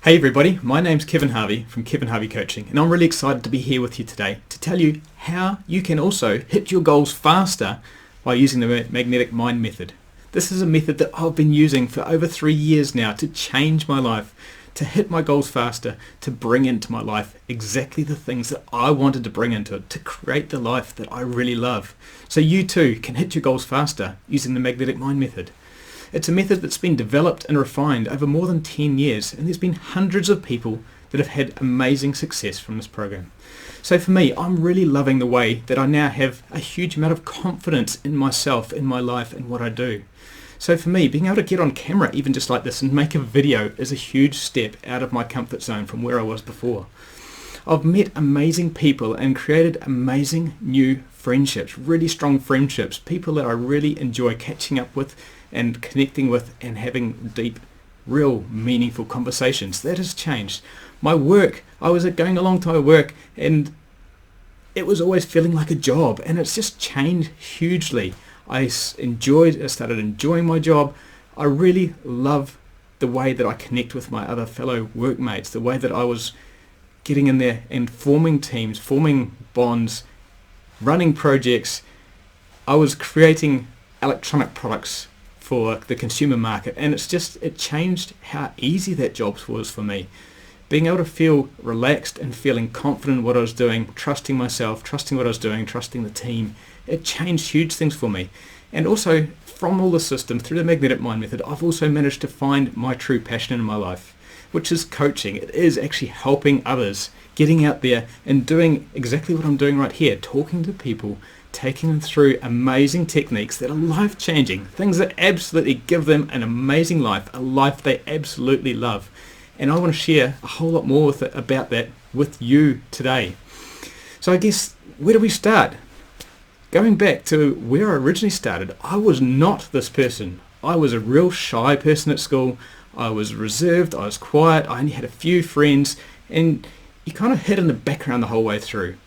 Hey everybody, my name's Kevin Harvey from Harvey Coaching, and I'm really excited to be here with you today to tell you how you can also hit your goals faster by using the magnetic mind method. This is a method that I've been using for over 3 years now to change my life, to hit my goals faster, to bring into my life exactly the things that I wanted to bring into it, to create the life that I really love. So you too can hit your goals faster using the magnetic mind method. It's a method that's been developed and refined over more than 10 years, and there's been hundreds of people that have had amazing success from this program. So for me, I'm really loving the way that I now have a huge amount of confidence in myself, in my life, and what I do. So for me, being able to get on camera even just like this and make a video is a huge step out of my comfort zone from where I was before. I've met amazing people and created amazing new friendships, really strong friendships, people that I really enjoy catching up with and connecting with and having deep, real, meaningful conversations. That has changed. My work, I was going along to my work and it was always feeling like a job, and it's just changed hugely. I started enjoying my job. I really love the way that I connect with my other fellow workmates, the way that I was getting in there and forming teams, forming bonds, running projects. I was creating electronic products for the consumer market, and it changed how easy that job was for me. Being able to feel relaxed and feeling confident in what I was doing, trusting myself, trusting what I was doing, trusting the team, it changed huge things for me. And also from all the system, through the magnetic mind method, I've also managed to find my true passion in my life, which is coaching. It is actually helping others, getting out there and doing exactly what I'm doing right here, talking to people, taking them through amazing techniques that are life-changing, things that absolutely give them an amazing life, a life they absolutely love. And I want to share a whole lot more about that with you today. So I guess, where do we start? Going back to where I originally started, I was not this person. I was a real shy person at school. I was reserved, I was quiet, I only had a few friends, and you kind of hid in the background the whole way through.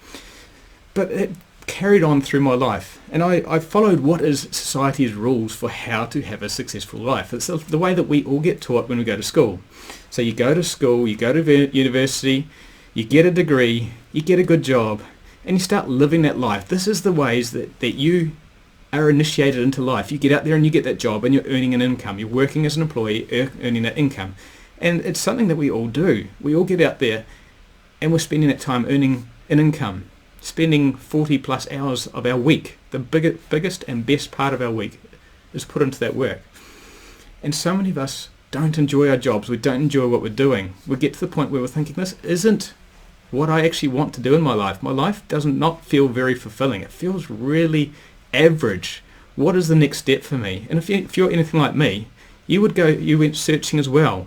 But it carried on through my life, and I followed what is society's rules for how to have a successful life. It's the way that we all get taught when we go to school. So you go to school, you go to university, you get a degree, you get a good job, and you start living that life. This is the ways that you are initiated into life. You get out there and you get that job and you're earning an income. You're working as an employee, earning that income. And it's something that we all do. We all get out there and we're spending that time earning an income, spending 40 plus hours of our week. The biggest and best part of our week is put into that work. And so many of us don't enjoy our jobs. We don't enjoy what we're doing. We get to the point where we're thinking, this isn't what I actually want to do in my life. My life does not feel very fulfilling. It feels really average. What is the next step for me? And if you're anything like me, you went searching as well.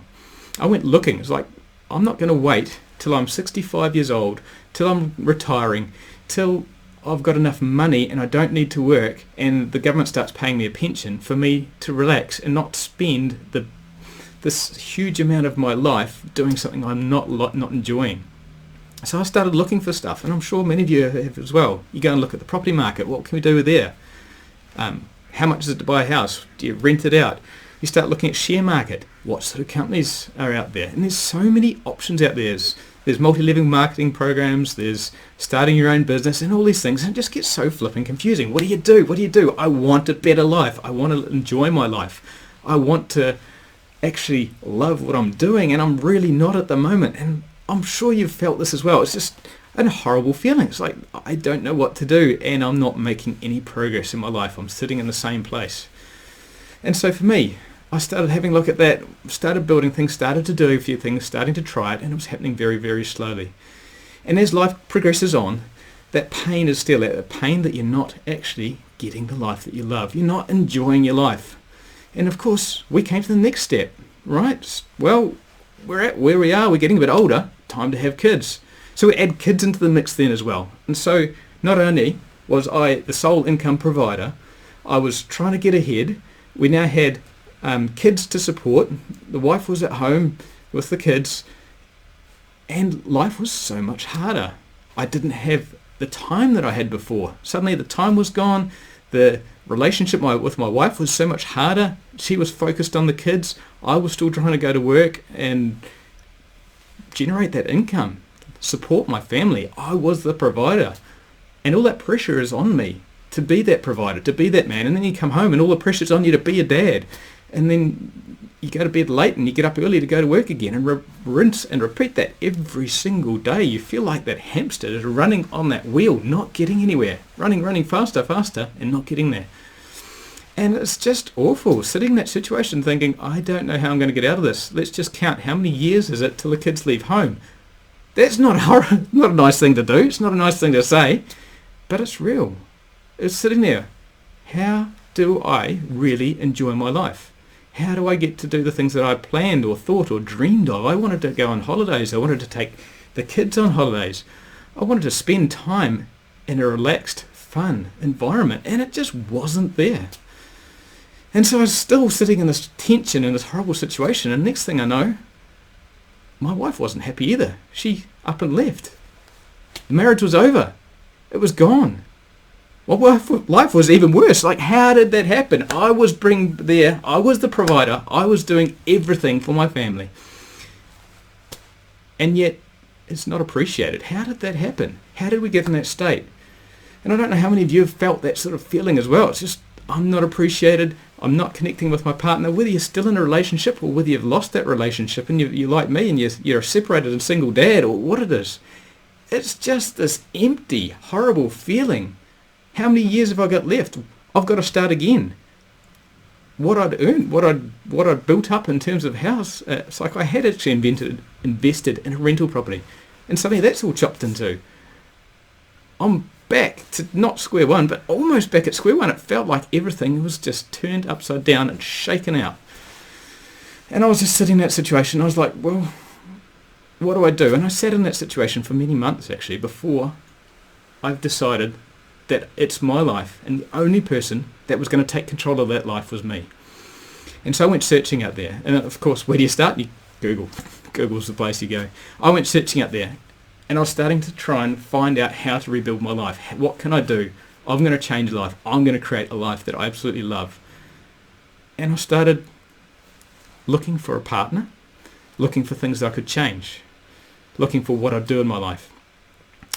I went looking. It's like, I'm not going to wait till I'm 65 years old, till I'm retiring, till I've got enough money and I don't need to work and the government starts paying me a pension for me to relax and not spend this huge amount of my life doing something I'm not enjoying. So I started looking for stuff, and I'm sure many of you have as well. You go and look at the property market. What can we do there? How much is it to buy a house? Do you rent it out? You start looking at share market. What sort of companies are out there? And there's so many options out there. There's multi-level marketing programs. There's starting your own business and all these things. And it just gets so flipping confusing. What do you do? What do you do? I want a better life. I want to enjoy my life. I want to actually love what I'm doing, and I'm really not at the moment. And I'm sure you've felt this as well. It's just a horrible feeling. It's like, I don't know what to do and I'm not making any progress in my life. I'm sitting in the same place. And so for me, I started having a look at that, started building things, started to do a few things, starting to try it, and it was happening very, very slowly. And as life progresses on, that pain is still there, the pain that you're not actually getting the life that you love. You're not enjoying your life. And of course, we came to the next step, right? Well, we're at where we are, we're getting a bit older, time to have kids. So we add kids into the mix then as well. And so not only was I the sole income provider, I was trying to get ahead. We now had kids to support. The wife was at home with the kids, and life was so much harder. I didn't have the time that I had before. Suddenly the time was gone. The relationship with my wife was so much harder. She was focused on the kids. I was still trying to go to work and generate that income, support my family. I was the provider. And all that pressure is on me to be that provider, to be that man. And then you come home and all the pressure's on you to be a dad. And then you go to bed late and you get up early to go to work again, and rinse and repeat that every single day. You feel like that hamster is running on that wheel, not getting anywhere. Running faster, and not getting there. And it's just awful, sitting in that situation thinking, I don't know how I'm going to get out of this. Let's just count how many years is it till the kids leave home. That's not a nice thing to do. It's not a nice thing to say, but it's real. It's sitting there. How do I really enjoy my life? How do I get to do the things that I planned or thought or dreamed of? I wanted to go on holidays. I wanted to take the kids on holidays. I wanted to spend time in a relaxed, fun environment, and it just wasn't there. And so I was still sitting in this tension, in this horrible situation, and next thing I know, my wife wasn't happy either. She up and left. The marriage was over. It was gone. Well, life was even worse. Like, how did that happen? I was I was the provider. I was doing everything for my family. And yet, it's not appreciated. How did that happen? How did we get in that state? And I don't know how many of you have felt that sort of feeling as well. It's just, I'm not appreciated. I'm not connecting with my partner. Whether you're still in a relationship or whether you've lost that relationship and you're like me and you're a separated and single dad, or what it is. It's just this empty, horrible feeling. How many years have I got left? I've got to start again. What I'd earned, what I'd built up in terms of house, it's like I had actually invested in a rental property, and suddenly that's all chopped into. I'm back to not square one, but almost back at square one. It felt like everything was just turned upside down and shaken out. And I was just sitting in that situation. I was like, well, what do I do? And I sat in that situation for many months actually before I've decided that it's my life, and the only person that was going to take control of that life was me. And so I went searching out there, and of course, where do you start? You Google. Google's the place you go. I went searching out there, and I was starting to try and find out how to rebuild my life. What can I do? I'm going to change life. I'm going to create a life that I absolutely love. And I started looking for a partner, looking for things that I could change, looking for what I'd do in my life.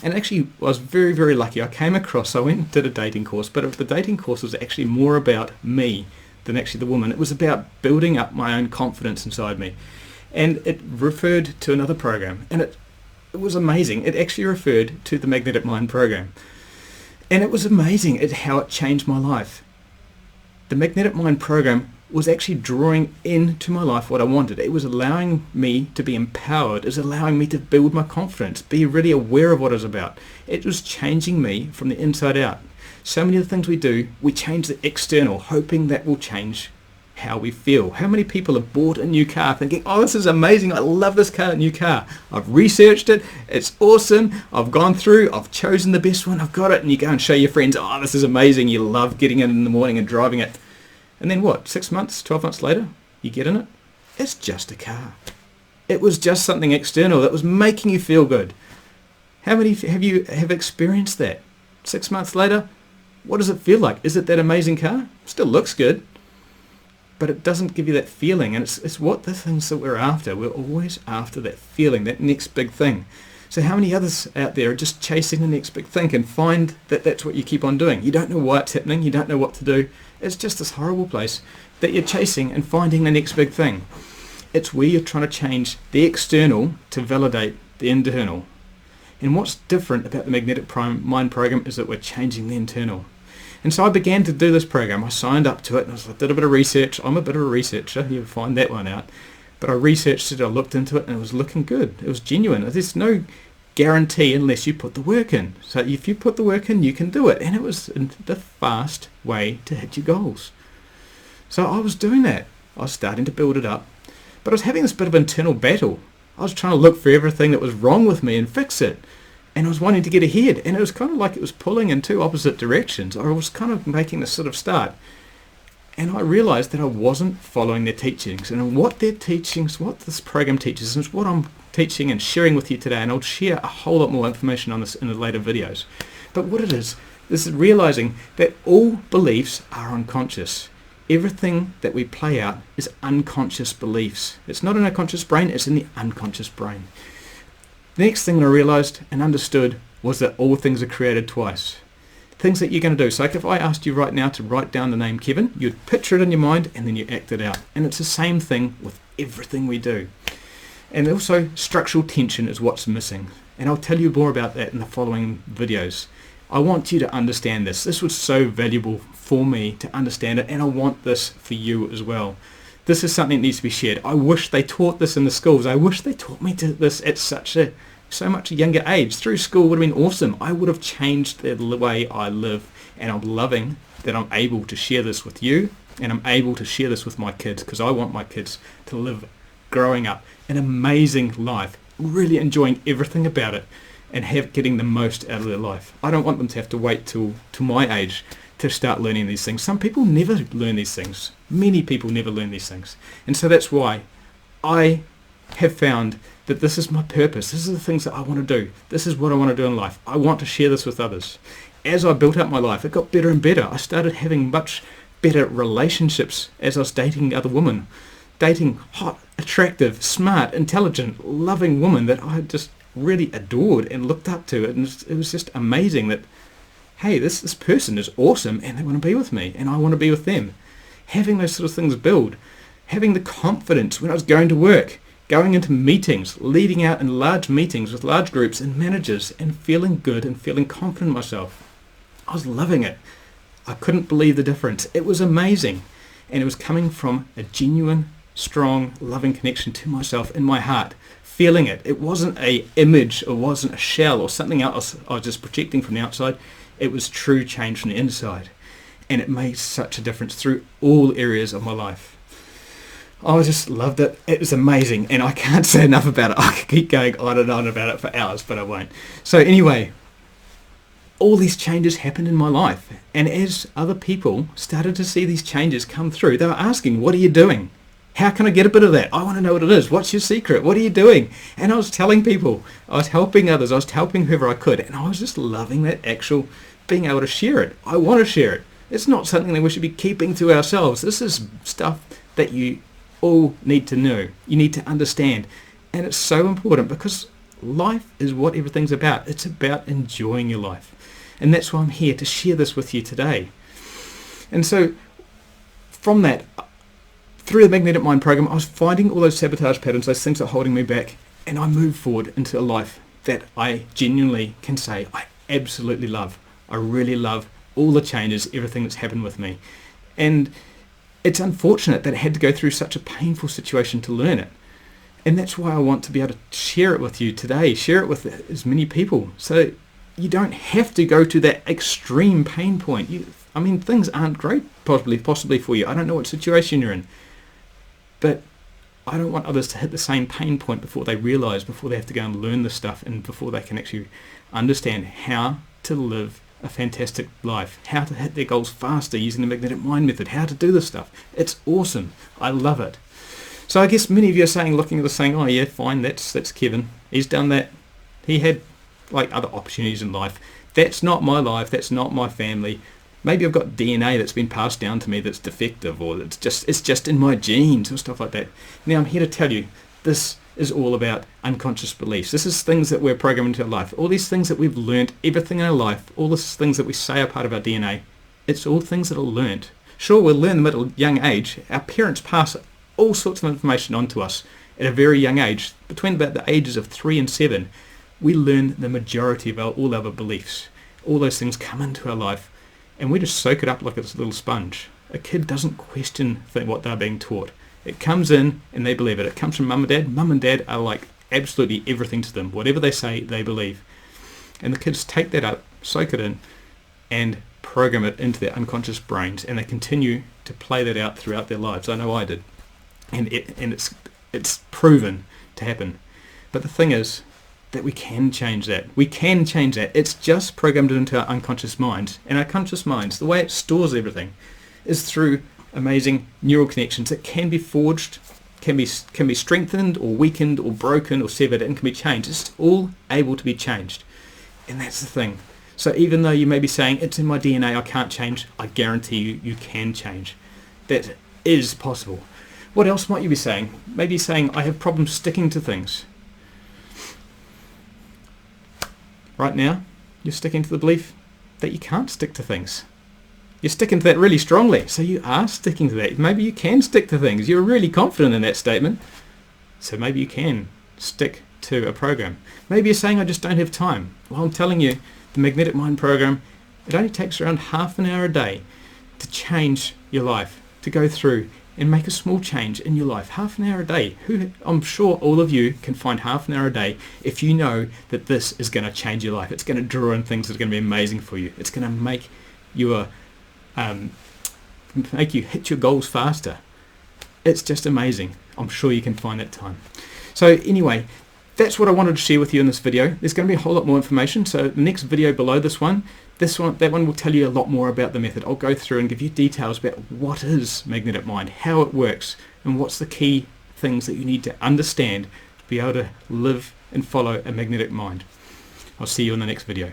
And actually, I was very, very lucky. I went and did a dating course, but the dating course was actually more about me than actually the woman. It was about building up my own confidence inside me. And it referred to another program, and it was amazing. It actually referred to the Magnetic Mind program. And it was amazing how it changed my life. The Magnetic Mind program was actually drawing into my life what I wanted. It was allowing me to be empowered. It was allowing me to build my confidence, be really aware of what it was about. It was changing me from the inside out. So many of the things we do, we change the external, hoping that will change how we feel. How many people have bought a new car thinking, oh, this is amazing, I love this new car. I've researched it, it's awesome, I've gone through, I've chosen the best one, I've got it, and you go and show your friends, oh, this is amazing, you love getting in the morning and driving it. And then what, 6 months, 12 months later, you get in it, it's just a car. It was just something external that was making you feel good. How many have experienced that? 6 months later, what does it feel like? Is it that amazing car? Still looks good, but it doesn't give you that feeling, and it's what the things that we're after. We're always after that feeling, that next big thing. So how many others out there are just chasing the next big thing and find that that's what you keep on doing? You don't know why it's happening, you don't know what to do. It's just this horrible place that you're chasing and finding the next big thing. It's where you're trying to change the external to validate the internal. And what's different about the Magnetic Mind program is that we're changing the internal. And so I began to do this program. I signed up to it and I did a bit of research. I'm a bit of a researcher, you'll find that one out. But I researched it, I looked into it, and it was looking good. It was genuine. There's no guarantee unless you put the work in. So if you put the work in, you can do it. And it was the fast way to hit your goals. So I was doing that. I was starting to build it up. But I was having this bit of internal battle. I was trying to look for everything that was wrong with me and fix it. And I was wanting to get ahead. And it was kind of like it was pulling in two opposite directions. Or I was kind of making this sort of start. And I realized that I wasn't following their teachings. And what their teachings, what this program teaches, is what I'm teaching and sharing with you today. And I'll share a whole lot more information on this in the later videos. But what it is realizing that all beliefs are unconscious. Everything that we play out is unconscious beliefs. It's not in our conscious brain, it's in the unconscious brain. The next thing that I realised and understood was that all things are created twice. Things that you're going to do. So like if I asked you right now to write down the name Kevin, you'd picture it in your mind and then you act it out. And it's the same thing with everything we do. And also structural tension is what's missing. And I'll tell you more about that in the following videos. I want you to understand this. This was so valuable for me to understand it, and I want this for you as well. This is something that needs to be shared. I wish they taught this in the schools. I wish they taught me this at so much a younger age. Through school would have been awesome. I would have changed the way I live, and I'm loving that I'm able to share this with you, and I'm able to share this with my kids, because I want my kids to live growing up an amazing life, really enjoying everything about it, and getting the most out of their life. I don't want them to have to wait till my age to start learning these things. Some people never learn these things. Many people never learn these things. And so that's why I have found that this is my purpose. This is the things that I want to do. This is what I want to do in life. I want to share this with others. As I built up my life, it got better and better. I started having much better relationships as I was dating other women. Dating hot, attractive, smart, intelligent, loving women that I just really adored and looked up to. And it was just amazing that, hey, this person is awesome and they want to be with me and I want to be with them. Having those sort of things build. Having the confidence when I was going to work, going into meetings, leading out in large meetings with large groups and managers, and feeling good and feeling confident in myself. I was loving it. I couldn't believe the difference. It was amazing. And it was coming from a genuine, strong, loving connection to myself in my heart. Feeling it. It wasn't a image, or wasn't a shell or something else I was just projecting from the outside. It was true change from the inside. And it made such a difference through all areas of my life. I just loved it. It was amazing. And I can't say enough about it. I could keep going on and on about it for hours, but I won't. So anyway, all these changes happened in my life. And as other people started to see these changes come through, they were asking, what are you doing? How can I get a bit of that? I want to know what it is. What's your secret? What are you doing? And I was telling people, I was helping others, I was helping whoever I could, and I was just loving that actual being able to share it. I want to share it. It's not something that we should be keeping to ourselves. This is stuff that you all need to know. You need to understand. And it's so important because life is what everything's about. It's about enjoying your life. And that's why I'm here to share this with you today. And so from that, through the Magnetic Mind program, I was finding all those sabotage patterns, those things that are holding me back, and I moved forward into a life that I genuinely can say I absolutely love. I really love all the changes, everything that's happened with me. And it's unfortunate that I had to go through such a painful situation to learn it. And that's why I want to be able to share it with you today, share it with as many people, so you don't have to go to that extreme pain point. Things aren't great possibly for you. I don't know what situation you're in. But I don't want others to hit the same pain point before they realise, before they have to go and learn this stuff, and before they can actually understand how to live a fantastic life, how to hit their goals faster using the Magnetic Mind method, how to do this stuff. It's awesome. I love it. So I guess many of you are looking at this saying, oh yeah, fine, that's Kevin. He's done that. He had other opportunities in life. That's not my life. That's not my family. Maybe I've got DNA that's been passed down to me that's defective, or it's just in my genes or stuff like that. Now I'm here to tell you, this is all about unconscious beliefs. This is things that we're programmed into our life. All these things that we've learnt, everything in our life, all these things that we say are part of our DNA, it's all things that are learnt. Sure, we'll learn them at a young age. Our parents pass all sorts of information on to us at a very young age. Between about the ages of 3 and 7, we learn the majority of all our beliefs. All those things come into our life, and we just soak it up like it's a little sponge. A kid doesn't question what they're being taught. It comes in and they believe it. It comes from mum and dad. Mum and dad are like absolutely everything to them. Whatever they say, they believe. And the kids take that up, soak it in, and program it into their unconscious brains, and they continue to play that out throughout their lives. I know I did. And it's proven to happen. But the thing is, that we can change that. We can change that. It's just programmed into our unconscious minds. And our conscious minds, the way it stores everything, is through amazing neural connections that can be forged, can be strengthened or weakened or broken or severed, and can be changed. It's all able to be changed. And that's the thing. So even though you may be saying, it's in my DNA, I can't change, I guarantee you can change. That is possible. What else might you be saying? Maybe saying, I have problems sticking to things. right now you're sticking to the belief that you can't stick to things. You're sticking to that really strongly, so you are sticking to that. Maybe you can stick to things. You're really confident in that statement, so maybe you can stick to a program. Maybe you're saying, I just don't have time. Well, I'm telling you, the Magnetic Mind program, it only takes around half an hour a day to change your life, to go through and make a small change in your life. Half an hour a day. I'm sure all of you can find half an hour a day if you know that this is going to change your life. It's going to draw in things that are going to be amazing for you. It's going to make you hit your goals faster. It's just amazing. I'm sure you can find that time. So anyway, that's what I wanted to share with you in this video. There's going to be a whole lot more information. So the next video below that one will tell you a lot more about the method. I'll go through and give you details about what is Magnetic Mind, how it works, and what's the key things that you need to understand to be able to live and follow a magnetic mind. I'll see you in the next video.